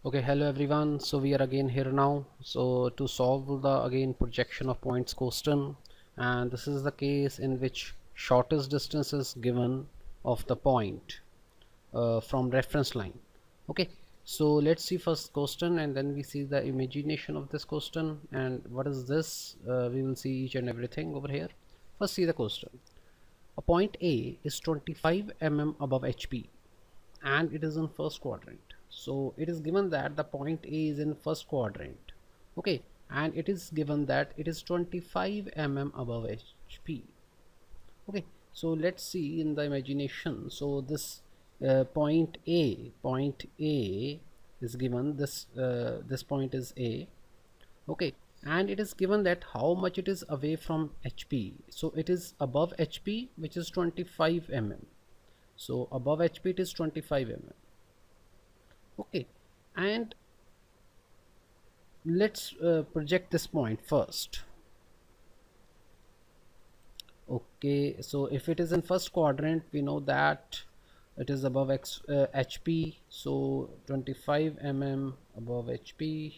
Okay, hello everyone. So we are again here now. So to solve the again projection of points question, and this is the case in which shortest distance is given of the point from reference line. Okay, so let's see first question and then we see the imagination of this question and what is this. We will see each and everything over here. First see the question. A point A is 25 mm above HP and it is in first quadrant. So it is given that the point A is in first quadrant. Okay, and it is given that it is 25 mm above HP. Okay, so let's see in the imagination. So this point A is given, this point is A. Okay, and it is given that how much it is away from HP. So it is above HP, which is 25 mm. So above HP it is 25 mm. Okay, and let's project this point first. Okay, so if it is in first quadrant, we know that it is above HP, so 25 mm above HP.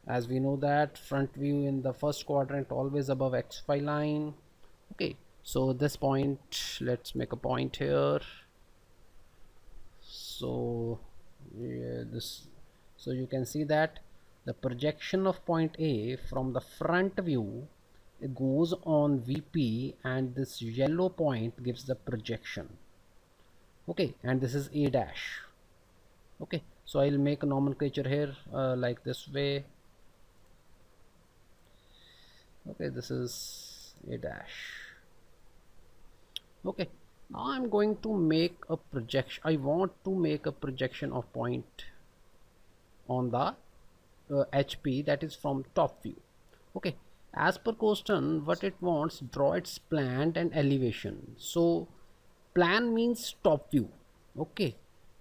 As we know that front view in the first quadrant always above XY line. Okay, so this point, let's make a point here. So yeah, so you can see that the projection of point A from the front view, it goes on VP, and this yellow point gives the projection. Okay, and this is A dash. Okay, so I'll make a nomenclature here like this way. Okay, this is A dash. Okay, now I'm going to make a projection. I want to make a projection of point on the HP, that is from top view. Okay, as per question what it wants, draw its plan and elevation. So plan means top view. Okay,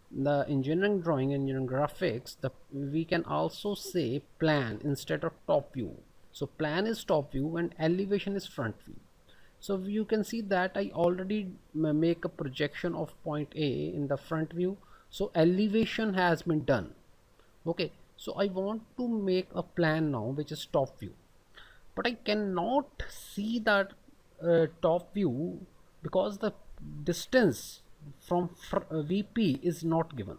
the engineering drawing, engineering graphics, we can also say plan instead of top view. So plan is top view and elevation is front view. So you can see that I already make a projection of point A in the front view, so elevation has been done. Okay, so I want to make a plan now which is top view, but I cannot see that top view because the distance from VP is not given.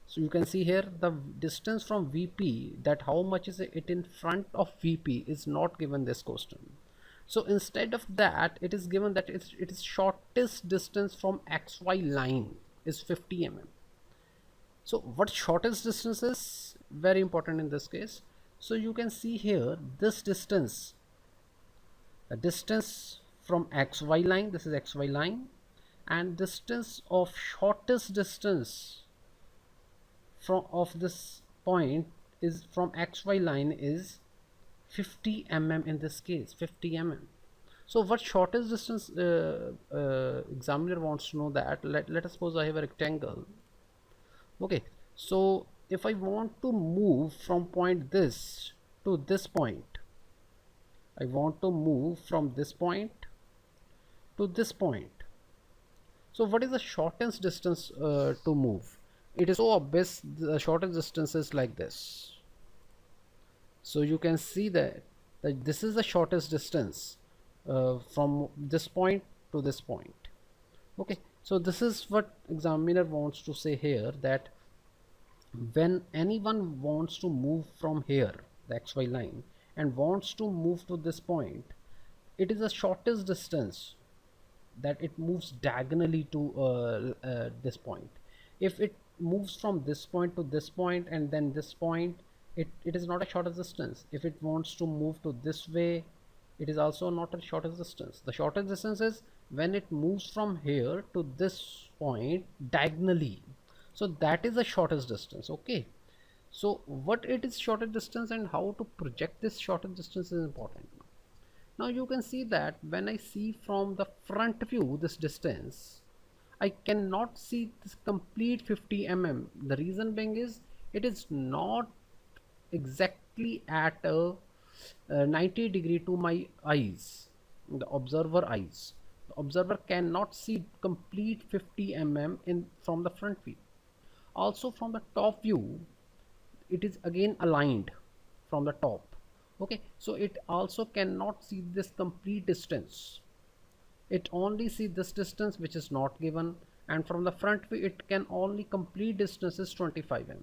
So you can see here the distance from VP, that how much is it in front of VP, is not given this question. So instead of that, it is given that it is shortest distance from XY line is 50 mm. So what shortest distance is very important in this case. So you can see here this distance, the distance from XY line, this is XY line, and distance of shortest distance from of this point is from XY line is 50 mm in this case, 50 mm. So what shortest distance examiner wants to know that, let us suppose I have a rectangle. Okay, so if I want to move from point this to this point, I want to move from this point to this point. So what is the shortest distance to move? It is so obvious, the shortest distance is like this. So you can see that this is the shortest distance from this point to this point. Okay, so this is what examiner wants to say here, that when anyone wants to move from here, the XY line, and wants to move to this point, it is the shortest distance that it moves diagonally to this point. If it moves from this point to this point and then this point, it is not a shortest distance. If it wants to move to this way, it is also not a shortest distance. The shortest distance is when it moves from here to this point diagonally. So that is the shortest distance. Okay, so what it is shortest distance and how to project this shortest distance is important. Now you can see that when I see from the front view this distance, I cannot see this complete 50 mm. The reason being is it is not exactly at a 90 degree to my eyes, the observer eyes. The observer cannot see complete 50 mm in from the front view. also from the top view it is again aligned from the top. Okay, so it also cannot see this complete distance, it only see this distance which is not given, and from the front view it can only complete distance is 25 mm.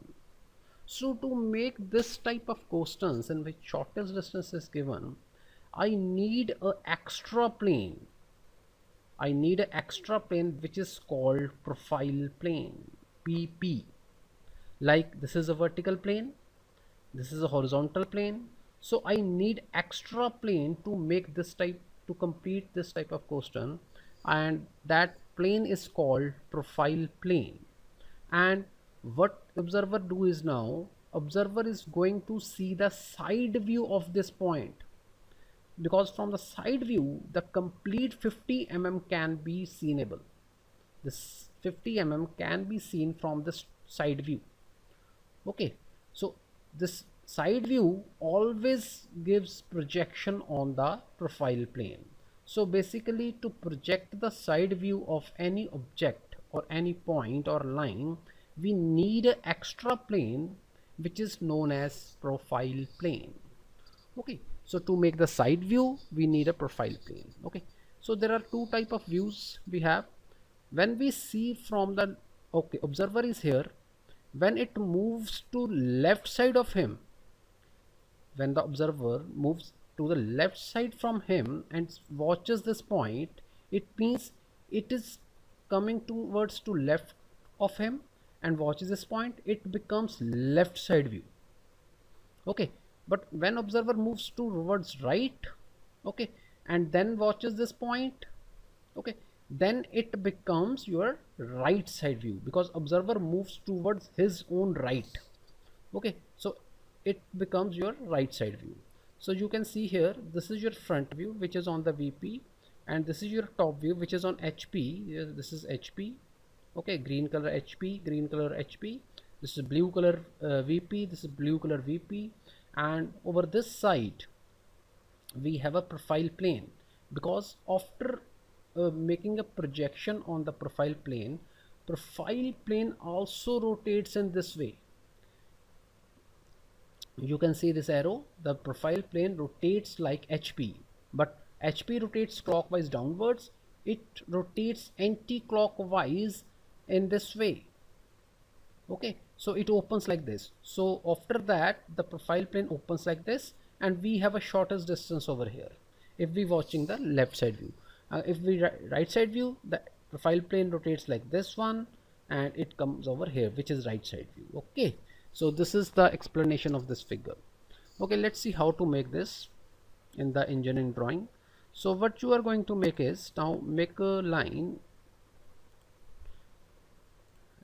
So to make this type of coastants in which shortest distance is given, I need a extra plane. I need an extra plane which is called profile plane, PP. Like this is a vertical plane, this is a horizontal plane. So I need extra plane to make this type, to complete this type of coastal, and that plane is called profile plane. And what observer do is, now observer is going to see the side view of this point, because from the side view the complete 50 mm can be seenable. This 50 mm can be seen from this side view. Okay, so this side view always gives projection on the profile plane. So basically, to project the side view of any object or any point or line, we need an extra plane which is known as profile plane. Okay, so to make the side view we need a profile plane. Okay, so there are two type of views we have. When we see from the, okay, observer is here, when it moves to left side of him, when the observer moves to the left side from him and watches this point, it means it is coming towards to left of him and watches this point, it becomes left side view. Okay, but when observer moves towards right, okay, and then watches this point, okay, then it becomes your right side view, because observer moves towards his own right. Okay, so it becomes your right side view. So you can see here, this is your front view which is on the VP, and this is your top view which is on HP. This is HP. Okay, green color HP, green color HP. This is blue color VP, this is blue color VP, and over this side we have a profile plane, because after making a projection on the profile plane also rotates in this way. You can see this arrow, the profile plane rotates like HP, but HP rotates clockwise downwards, it rotates anti-clockwise in this way. Okay, so it opens like this. So after that the profile plane opens like this, and we have a shortest distance over here if we watching the left side view. If we right side view, the profile plane rotates like this one, and it comes over here, which is right side view. Okay, so this is the explanation of this figure. Okay, let's see how to make this in the engineering drawing. So what you are going to make is, now make a line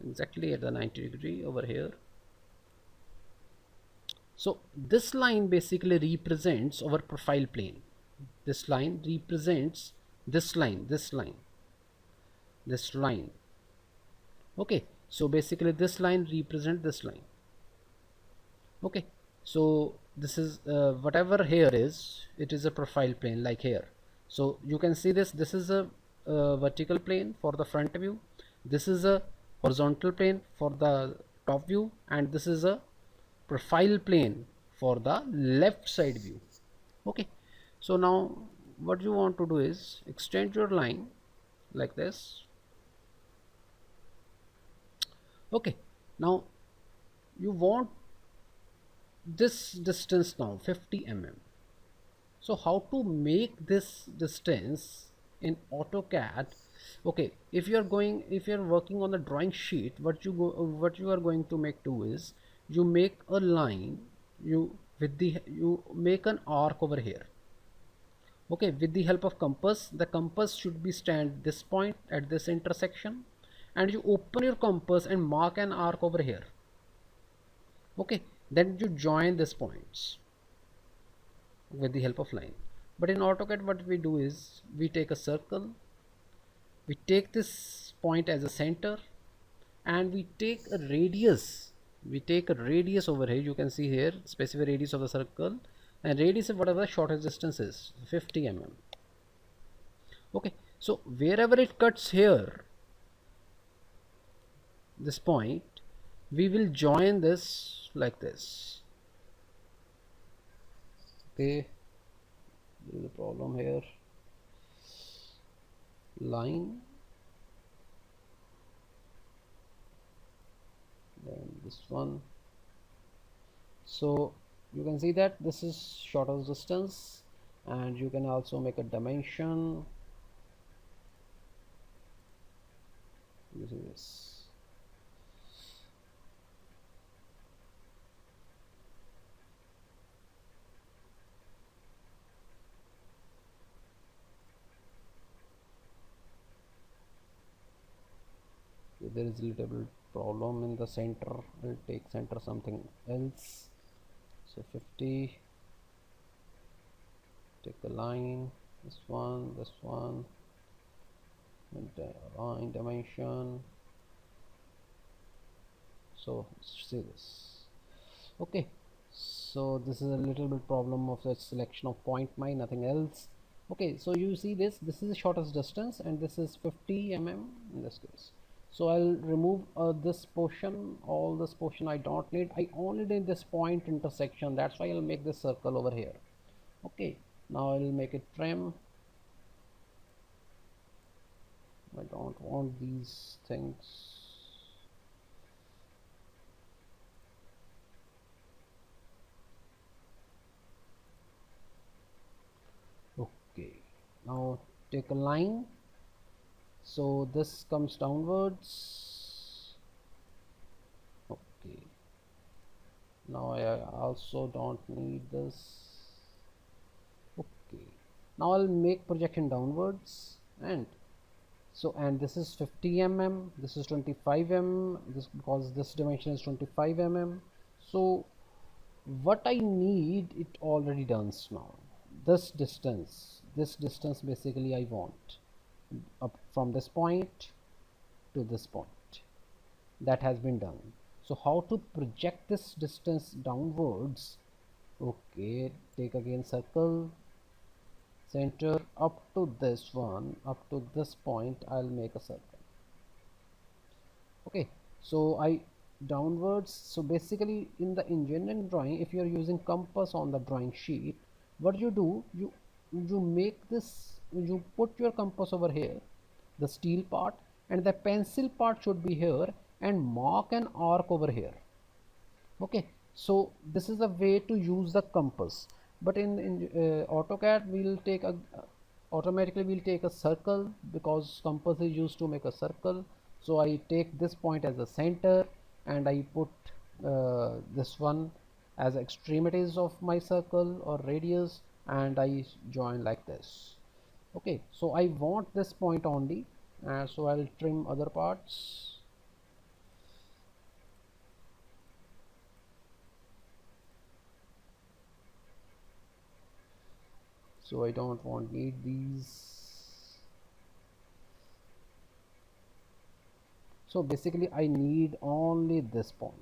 exactly at the 90-degree over here. So this line basically represents our profile plane. This line represents this line, this line, this line. Okay, so basically this line represents this line. Okay, so this is whatever here is, it is a profile plane like here. So you can see this, this is a vertical plane for the front view, this is a horizontal plane for the top view, and this is a profile plane for the left side view. Okay, so now what you want to do is extend your line like this. Okay, now you want this distance now 50 mm. So how to make this distance in AutoCAD? Okay, if you are working on the drawing sheet, what you are going to make do is, you make a line, you make an arc over here. Okay, with the help of compass, the compass should be stand this point at this intersection, and you open your compass and mark an arc over here. Okay, then you join these points with the help of line. But in AutoCAD what we do is, we take a circle, we take this point as a center, and we take a radius over here. You can see here specific radius of the circle, and radius is whatever the shortest distance is, 50 mm. Okay, so wherever it cuts here, this point, we will join this like this. Okay, there is a problem here. Line, then this one. So you can see that this is shortest distance, and you can also make a dimension using this. There is a little bit problem in the center. I'll take center something else. So 50, take the line, this one, and line dimension. So see this. Okay, so this is a little bit problem of the selection of point my, nothing else. Okay, so you see this is the shortest distance, and this is 50 mm in this case. So I'll remove this portion, all this portion I don't need. I only need this point intersection, that's why I'll make this circle over here. Okay, now I'll make it trim. I don't want these things. Okay, now take a line, so this comes downwards. Okay, now I also don't need this. Okay, now I'll make projection downwards, and so, and this is 50 mm, this is 25 mm, this because this dimension is 25 mm. So what I need, it already done now. This distance basically I want up from this point to this point, that has been done. So how to project this distance downwards? Okay, take again circle, center up to this one, up to this point I'll make a circle. Okay, so I downwards. So basically in the engineering drawing, if you are using compass on the drawing sheet, what you do, you make this, you put your compass over here, the steel part, and the pencil part should be here, and mark an arc over here. Okay, so this is a way to use the compass. But in AutoCAD we'll take a automatically we'll take a circle, because compass is used to make a circle. So I take this point as a center, and I put this one as extremities of my circle or radius, and I join like this. Okay, so I want this point only, so I'll trim other parts. So I don't want need these. So basically I need only this point.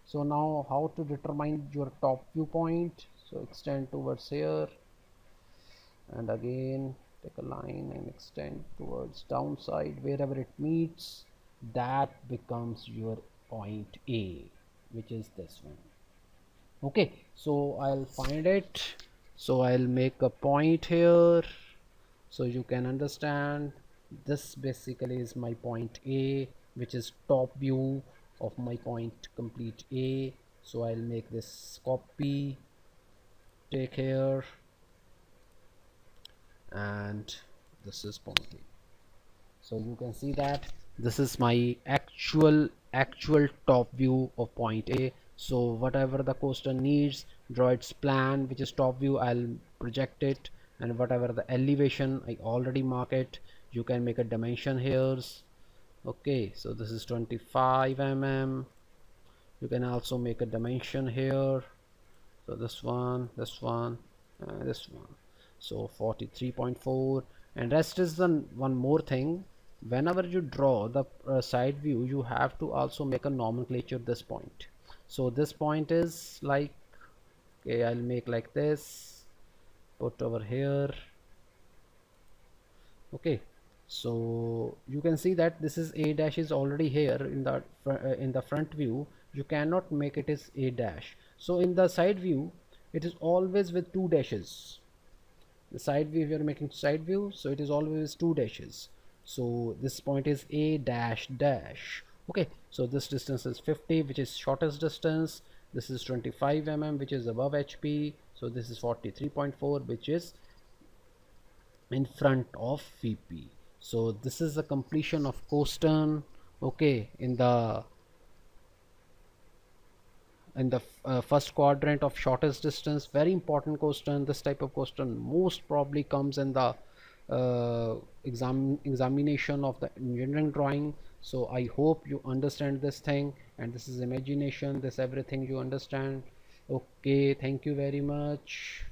So now how to determine your top viewpoint? So extend towards here, and again take a line and extend towards downside. Wherever it meets, that becomes your point A, which is this one. Okay, so I'll find it. So I'll make a point here, so you can understand. This basically is my point A, which is top view of my point complete A. So I'll make this copy, take here, and this is point A. So you can see that this is my actual top view of point A. So whatever the coaster needs, draw its plan, which is top view, I'll project it, and whatever the elevation, I already mark it. You can make a dimension here. Okay, so this is 25 mm. You can also make a dimension here, so this one, this one, this one, so 43.4. and rest is the one more thing. Whenever you draw the side view, you have to also make a nomenclature this point. So this point is like, okay, I'll make like this, put over here. Okay, So you can see that this is a dash is already here in the front view. You cannot make it as a dash. So in the side view, it is always with two dashes. The side view, if you're making side view, so it is always two dashes. So this point is a dash dash. Okay, so this distance is 50, which is shortest distance. This is 25 mm, which is above HP. So this is 43.4, which is in front of VP. So this is the completion of cosine. Okay, in the first quadrant of shortest distance, very important question. This type of question most probably comes in the examination of the engineering drawing. So I hope you understand this thing, and this is imagination, this everything you understand. Okay, thank you very much.